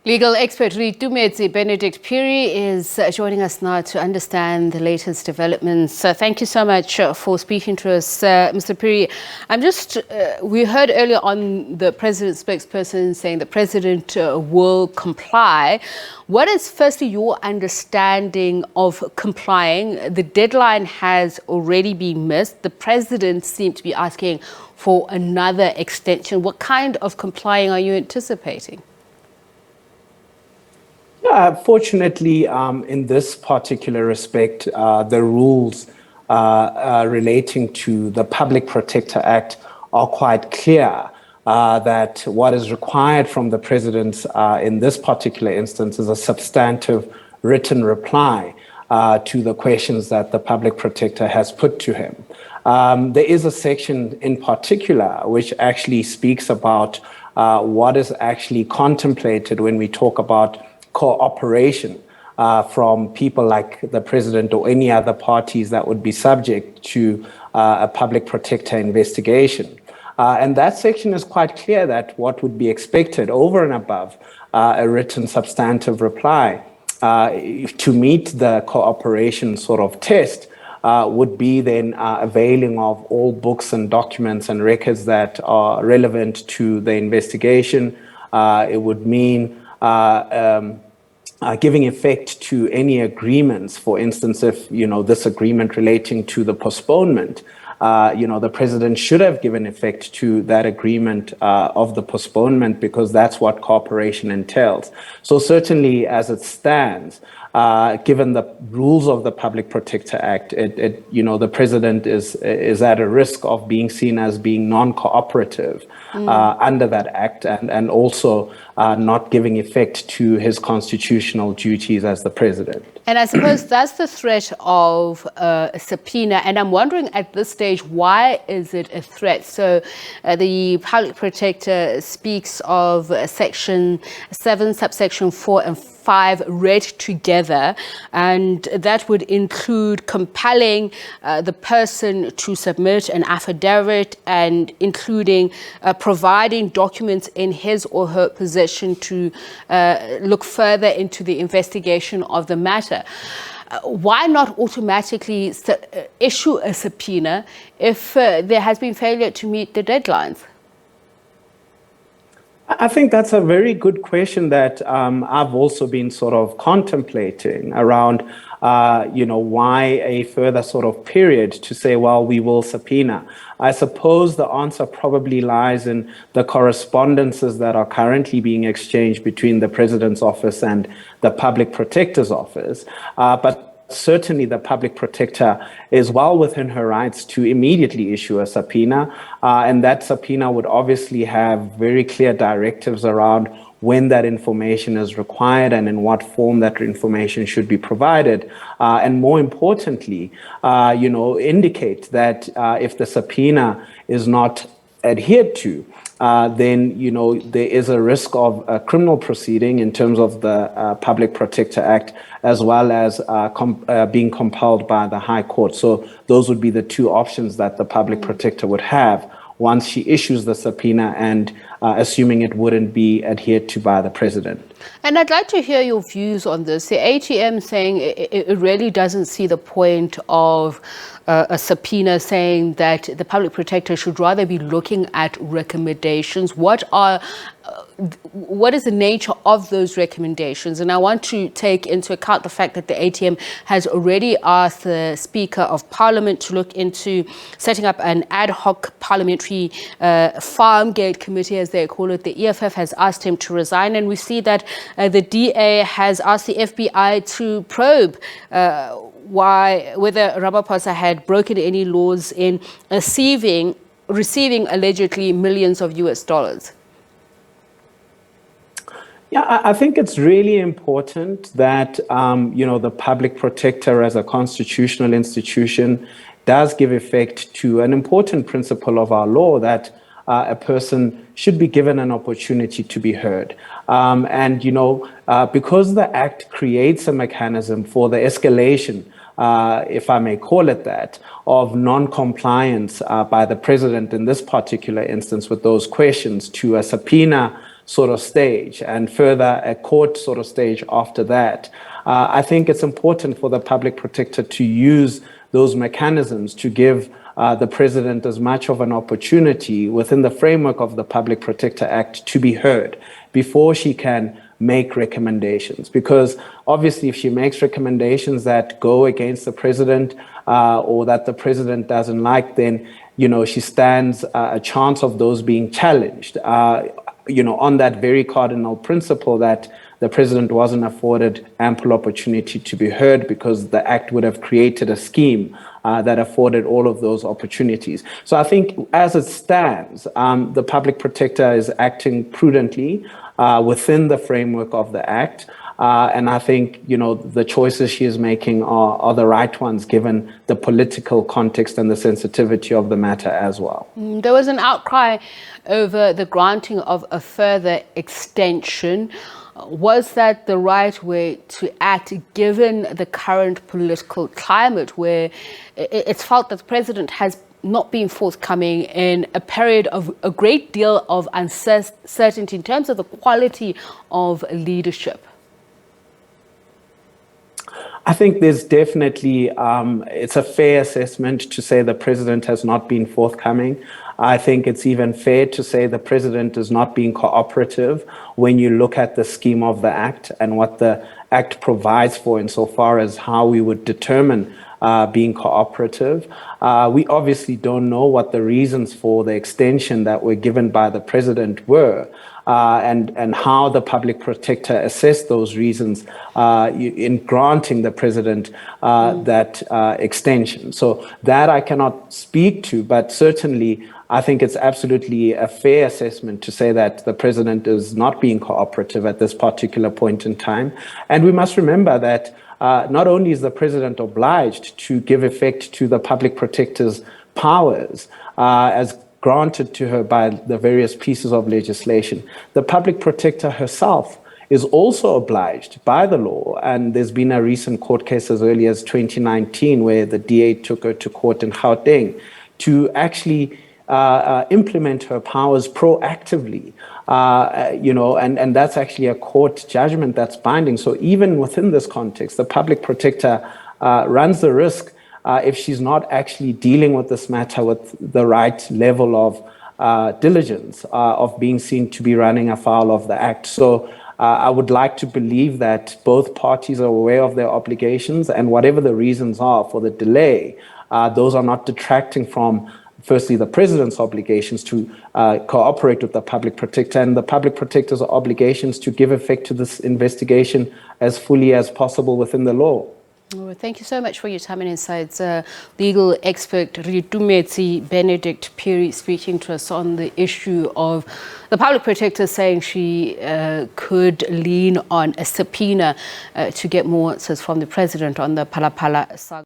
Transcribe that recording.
Legal expert Reitumetse Benedict Phiri is joining us now to understand the latest developments. Thank you so much for speaking to us, Mr. Phiri. We heard earlier on the president's spokesperson saying the president will comply. What is firstly your understanding of complying? The deadline has already been missed. The president seemed to be asking for another extension. What kind of complying are you anticipating? Fortunately, in this particular respect, the rules relating to the Public Protector Act are quite clear. That what is required from the president in this particular instance is a substantive written reply to the questions that the Public Protector has put to him. There is a section in particular which actually speaks about what is actually contemplated when we talk about cooperation from people like the president or any other parties that would be subject to a public protector investigation. And that section is quite clear that what would be expected over and above a written substantive reply to meet the cooperation sort of test would be then availing of all books and documents and records that are relevant to the investigation. It would mean giving effect to any agreements. For instance, if this agreement relating to the postponement, the president should have given effect to that agreement of the postponement, because that's what cooperation entails. So certainly, as it stands, given the rules of the Public Protector Act, the president is at a risk of being seen as being non-cooperative under that act, and also not giving effect to his constitutional duties as the president. And I suppose that's the threat of a subpoena. And I'm wondering at this stage, why is it a threat? So the Public Protector speaks of Section 7, subsection 4 and 5 read together, and that would include compelling the person to submit an affidavit, and including providing documents in his or her possession to look further into the investigation of the matter. Why not automatically issue a subpoena if there has been failure to meet the deadlines? I think that's a very good question that I've also been sort of contemplating around, why a further sort of period to say, well, we will subpoena. I suppose the answer probably lies in the correspondences that are currently being exchanged between the president's office and the public protector's office. But certainly the public protector is well within her rights to immediately issue a subpoena, and that subpoena would obviously have very clear directives around when that information is required and in what form that information should be provided, and more importantly, indicate that if the subpoena is not adhered to, then there is a risk of a criminal proceeding in terms of the Public Protector Act, as well as being compelled by the High Court. So those would be the two options that the Public Protector would have once she issues the subpoena, and assuming it wouldn't be adhered to by the president. And I'd like to hear your views on this. The ATM saying it really doesn't see the point of a subpoena, saying that the public protector should rather be looking at recommendations. What is the nature of those recommendations? And I want to take into account the fact that the ATM has already asked the Speaker of Parliament to look into setting up an ad hoc parliamentary farm gate committee, as they call it. The EFF has asked him to resign, and we see that the DA has asked the FBI to probe whether Ramaphosa had broken any laws in receiving allegedly millions of US dollars. Yeah, I think it's really important that, the public protector as a constitutional institution does give effect to an important principle of our law, that a person should be given an opportunity to be heard. Because the Act creates a mechanism for the escalation, if I may call it that, of non-compliance by the president in this particular instance with those questions to a subpoena sort of stage and further a court sort of stage after that. I think it's important for the public protector to use those mechanisms to give the president as much of an opportunity within the framework of the Public Protector Act to be heard before she can make recommendations. Because obviously if she makes recommendations that go against the president or that the president doesn't like, then she stands a chance of those being challenged, on that very cardinal principle that the president wasn't afforded ample opportunity to be heard because the act would have created a scheme that afforded all of those opportunities. So I think as it stands, the public protector is acting prudently within the framework of the act. And I think, the choices she is making are the right ones given the political context and the sensitivity of the matter as well. There was an outcry over the granting of a further extension. Was that the right way to act given the current political climate where it's felt that the president has not been forthcoming in a period of a great deal of uncertainty in terms of the quality of leadership? I think there's definitely, it's a fair assessment to say the president has not been forthcoming. I think it's even fair to say the president is not being cooperative when you look at the scheme of the act and what the act provides for insofar as how we would determine being cooperative. We obviously don't know what the reasons for the extension that were given by the president were. And how the public protector assessed those reasons in granting the president that extension. So that I cannot speak to, but certainly I think it's absolutely a fair assessment to say that the president is not being cooperative at this particular point in time. And we must remember that not only is the president obliged to give effect to the public protector's powers as granted to her by the various pieces of legislation, the public protector herself is also obliged by the law. And there's been a recent court case as early as 2019 where the DA took her to court in Gauteng to actually implement her powers proactively, and that's actually a court judgment that's binding. So even within this context, the public protector runs the risk if she's not actually dealing with this matter with the right level of diligence of being seen to be running afoul of the act. So I would like to believe that both parties are aware of their obligations, and whatever the reasons are for the delay, those are not detracting from firstly, the president's obligations to cooperate with the public protector and the public protector's obligations to give effect to this investigation as fully as possible within the law. Well, thank you so much for your time and insights. Legal expert Reitumetse Benedict Phiri speaking to us on the issue of the public protector saying she could lean on a subpoena to get more answers from the president on the Phala Phala saga.